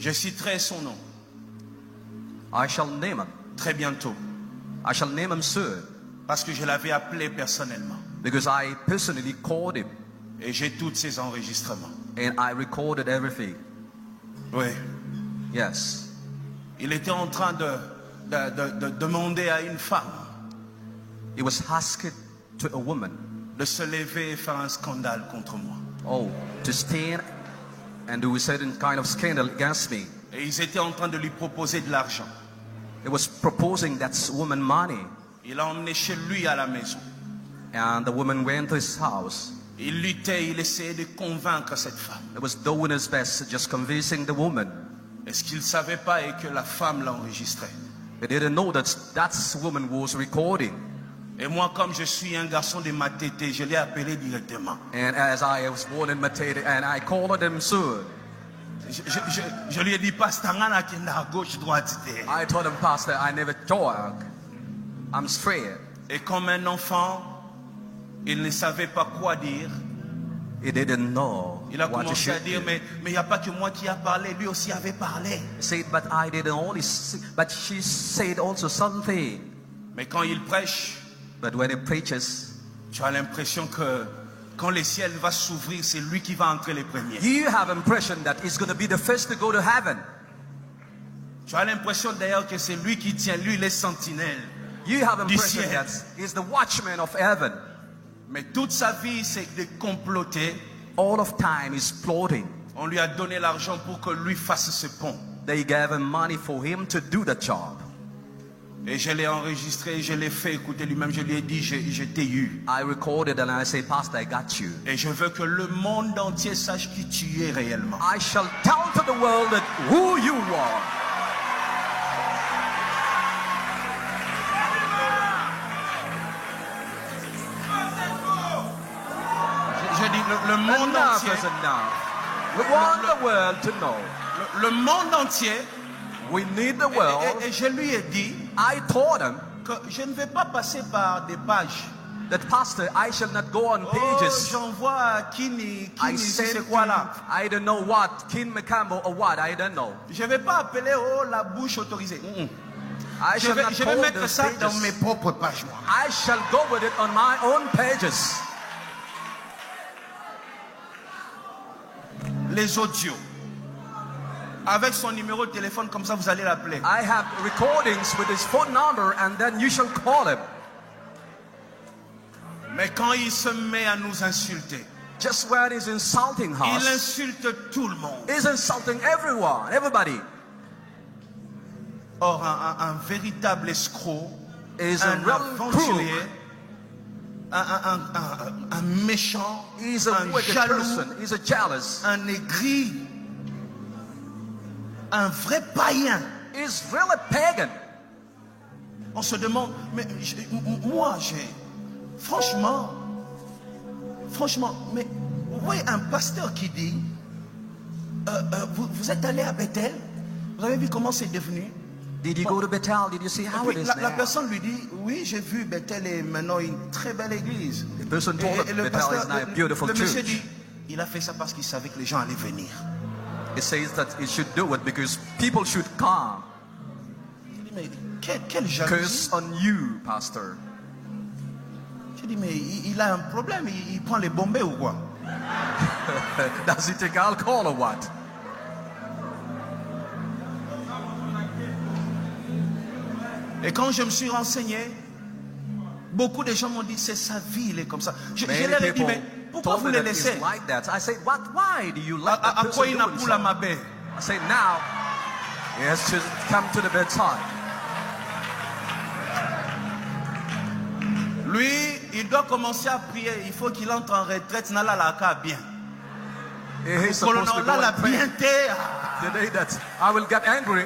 Je citerai son nom. I shall name him. Très bientôt. I shall name him soon. Parce que je l'avais appelé personnellement. Because I personally called him. Et j'ai tous ses enregistrements. And I recorded everything. Oui. Yes. Il était en train de demander à une femme. He was asked to a woman. De se lever et faire un scandale contre moi. Oh, to stand and do a certain kind of scandal against me. Et ils étaient en train de lui proposer de l'argent. He was proposing that woman money. Il l'a emmené chez lui à la maison. And the woman went to his house. Il luttait, il essayait de convaincre cette femme. He was doing his best, just convincing the woman. Est-ce qu'il ne savait pas et que la femme l'enregistrait? He didn't know that that woman was recording. Et moi, comme je suis un garçon de Matete, je l'ai appelé directement. And as I was born in Matete, and I called him soon. Je lui ai dit, Pasteur, à gauche, droite. I told him, Pastor, I never talk. I'm straight. Et comme un enfant, il ne savait pas quoi dire. He didn't know. Il a commencé à dire, mais il n'y a pas que moi qui a parlé, lui aussi avait parlé. He said, but I didn't only say, but she said also something. Mais quand il prêche, but when he preaches, tu as l'impression que quand le ciel va s'ouvrir, c'est lui qui va entrer les premiers. You have impression that he's going to be the first to go to heaven. Tu as l'impression d'ailleurs que c'est lui qui tient, lui les sentinelles. You have du impression ciel. that he's the watchman of heaven. Mais toute sa vie, c'est de comploter. All of time is plotting. On lui a donné l'argent pour que lui fasse ce pont. They gave him money for him to do the job. Et je l'ai enregistré, je l'ai fait écouter lui-même, je lui ai dit, je t'ai eu. I recorded and I say, Pastor, I got you. Et je veux que le monde entier sache qui tu es réellement. I shall tell to the world that who you are. Je dis le monde Enough entier. is enough. We want the world to know. Le monde entier. We need the world. Et je lui ai dit, I told him que je ne vais pas passer par des pages. that, Pastor, I shall not go on pages. J'envoie Kini, I c'est said, quoi là? I don't know what, King McCampbell or what, I don't know. Je ne vais pas appeler la bouche autorisée. I shall not Je vais hold mettre those ça dans pages. mes propres pages. Moi. I shall go with it on my own pages. Les audios. Avec son numéro de téléphone, comme ça vous allez l'appeler. I have recordings with his phone number and then you shall call him. Mais quand il se met à nous insulter, Just when he's insulting il us, insulte tout le monde. he's insulting everyone, everybody. Or, un véritable escroc, He's a un real aventurier, crook. un méchant, He's a un wicked jaloux, person. He's a jealous. un aigri, un vrai païen. He's really pagan. On se demande, mais moi, franchement, mais oui, un pasteur qui dit, vous êtes allé à Bethel, vous avez vu comment c'est devenu? Did you go to Bethel? Did you see how it is La now? personne lui dit, oui, j'ai vu Bethel est maintenant une très belle église. The person told him le Bethel is now a beautiful le monsieur church. dit, il a fait ça parce qu'il savait que les gens allaient venir. He says that he should do it because people should come. Je dis, mais quelle jalousie. Curse on you, pastor. Je dis, mais il a un problème, il prend les bombés ou quoi? Does he take alcohol or what? Et quand je me suis renseigné, beaucoup de gens m'ont dit, c'est sa vie, il est comme ça. Je Many leur ai dit, people mais pourquoi told vous me le that he's laissez? like that. I said, why do you let that À person quoi il n'a doing plus la so? mabé? I said, now he has to come to the bedside. Lui, il doit commencer à prier. Il faut qu'il entre en retraite. Nala la ka bien. He's supposed to go Là, la and pray. bienté. The day that I will get angry,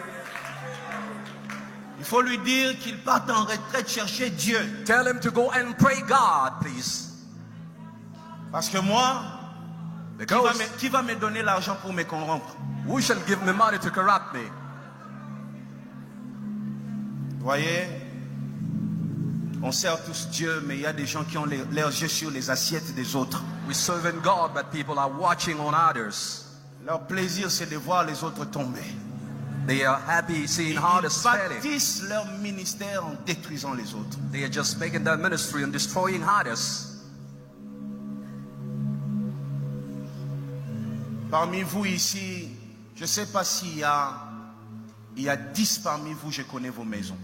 Il faut lui dire qu'il parte en retraite chercher Dieu. tell him to go and pray God, please. Parce que moi, Because qui va me donner l'argent pour me corrompre? who shall give me money to corrupt me? Voyez, on sert tous Dieu, mais il y a des gens qui ont leurs yeux sur les assiettes des autres. We serve in God, but people are watching on others. Leur plaisir, c'est de voir les autres tomber. They are happy Et seeing ils others failing. bâtissent leur ministère en détruisant les autres. They are just making their ministry and destroying others. Parmi vous ici, je ne sais pas s'il y a 10 parmi vous, je connais vos maisons.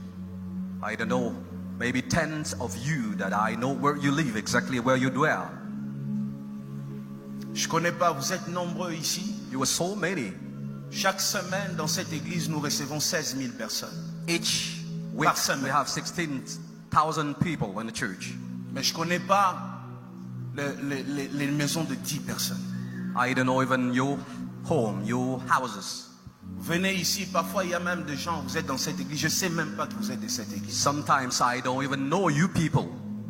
I don't know, maybe tens of you that I know where you live, exactly where you dwell. Je ne connais pas, vous êtes nombreux ici. You are so many. Chaque semaine, dans cette église, nous recevons 16 000 personnes. Each week Par semaine. we have 16,000 people in the church. Mais je ne connais pas les maisons de 10 personnes. I don't know even your home, your houses. Vous venez ici, parfois il y a même des gens, vous êtes dans cette église, je ne sais même pas que vous êtes de cette église. Sometimes I don't even know you people.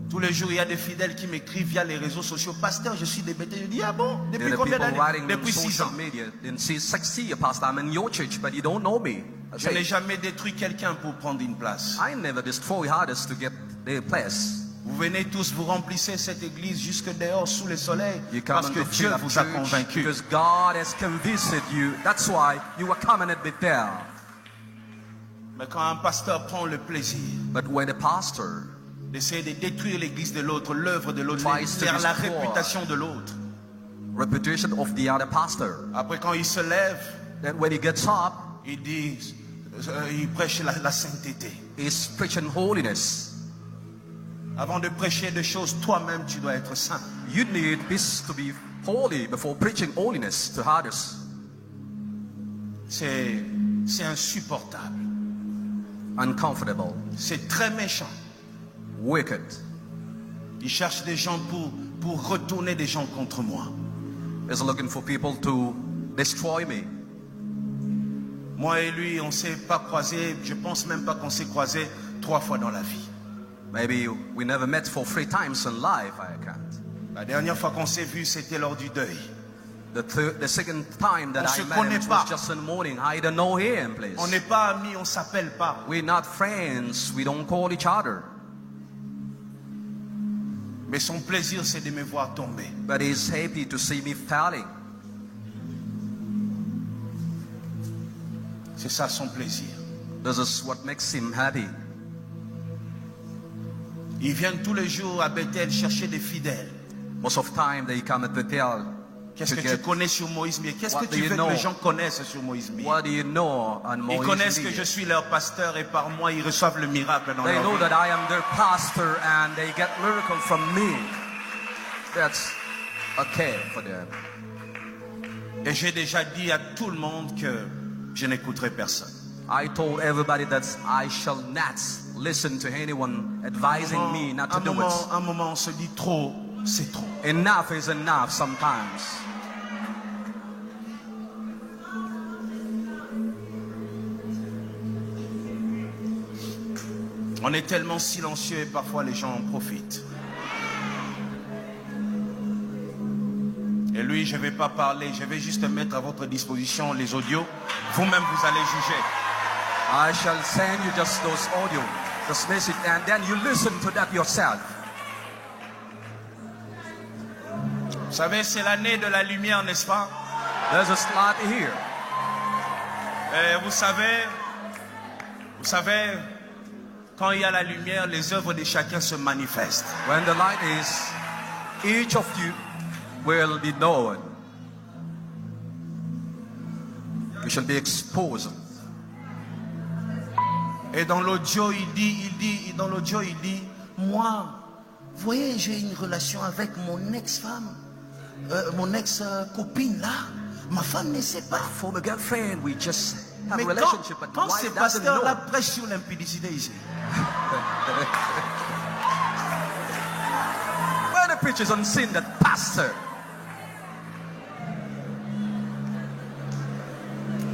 Tous les jours, il y a des fidèles qui m'écrivent via les réseaux sociaux. Pasteur, je suis débêté. Je dis, ah bon? There Depuis are combien people d'années? writing on Depuis 6 social ans. media. Then see, 6 years, Pastor, I'm in your church, but you don't know me. I Je n'ai say, jamais détruit quelqu'un pour prendre une place. I never destroy others to get their place. Vous venez tous, vous remplissez cette église jusque dehors sous le soleil You come parce que and Dieu fill up vous a church convaincu. because God has convinced you. That's why you are coming and be there. Mais quand un pasteur prend le plaisir But when a pastor d'essayer de détruire l'église de l'autre, l'œuvre de l'autre, tries to la destroy réputation de l'autre, reputation of the other pastor, après quand il se lève, then when he gets up, il dit, il prêche la sainteté. he's preaching holiness. Avant de prêcher des choses, toi-même tu dois être saint. You need this to be holy before preaching holiness to others. C'est insupportable. Uncomfortable, C'est très méchant. wicked. Il cherche des gens pour retourner des gens contre moi. He's looking for people to destroy me. Moi et lui, on ne s'est pas croisés. Je pense même pas qu'on s'est croisés 3 fois dans la vie. Maybe we never met for 3 times in life. I can't. La dernière fois qu'on s'est vu, c'était lors du deuil. The second time that On I se met connaît him pas. was just in the morning. I don't know him, please. On n'est pas amis, on s'appelle pas. We're not friends. We don't call each other. Mais son plaisir, c'est de me voir tomber. But he's happy to see me falling. C'est ça son plaisir. This is what makes him happy. Ils viennent tous les jours à Bethel chercher des fidèles. Most of the time they come at Bethel Qu'est-ce to que get, tu connais sur Moïse Mier? Qu'est-ce What que do tu you veux know? que les gens connaissent sur Moïse Mier? what do you know on Ils Moïse connaissent que Mier? je suis leur pasteur et par moi ils reçoivent le miracle dans They leur know vie. that I am their pastor and they get miracle from me. That's okay for them. Et j'ai déjà dit à tout le monde que je n'écouterai personne. I told everybody that I shall not listen to anyone advising me not to do it. Un moment, on se dit trop, c'est trop. Enough is enough sometimes. On est tellement silencieux et parfois les gens en profitent. Et lui, je ne vais pas parler, je vais juste mettre à votre disposition les audios. Vous-même, vous allez juger. I shall send you just those audio, this message, and then you listen to that yourself. Vous savez, c'est l'année de la lumière, n'est-ce pas? There's a slot here. Et vous savez, quand il y a la lumière, les œuvres de chacun se manifestent. When the light is, each of you will be known. You shall be exposed. Et dans l'audio, il dit, moi, vous voyez, j'ai une relation avec mon ex-femme, mon ex-copine là. Ma femme ne sait pas. For my girlfriend, we just have Mais a relationship, but quand the ces wife doesn't know. pasteurs-là prêchent sur l'impudicité ici, When the preacher's on sin, that pastor,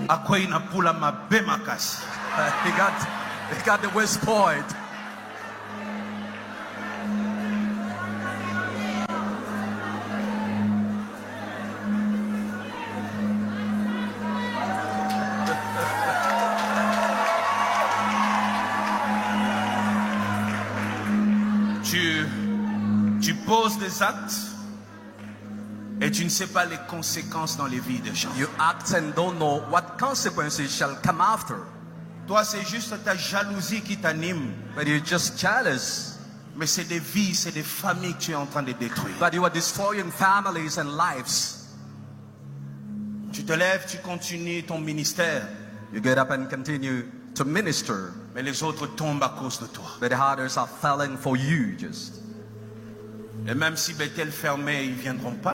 à quoi il n'a pas la mabe makasi. he got the West Point. Tu poses des actes et Et tu ne sais pas les conséquences dans les vies des gens. You act and don't know what consequences shall come after. Toi, c'est juste ta jalousie qui t'anime. But you're just jealous. Mais c'est des vies, c'est des familles que tu es en train de détruire. But you are destroying families and lives. Tu te lèves, tu continues ton ministère. You get up and continue to minister. Mais les autres tombent à cause de toi. But the others are falling for you just. Et même si Bethel fermait, ils ne viendront pas.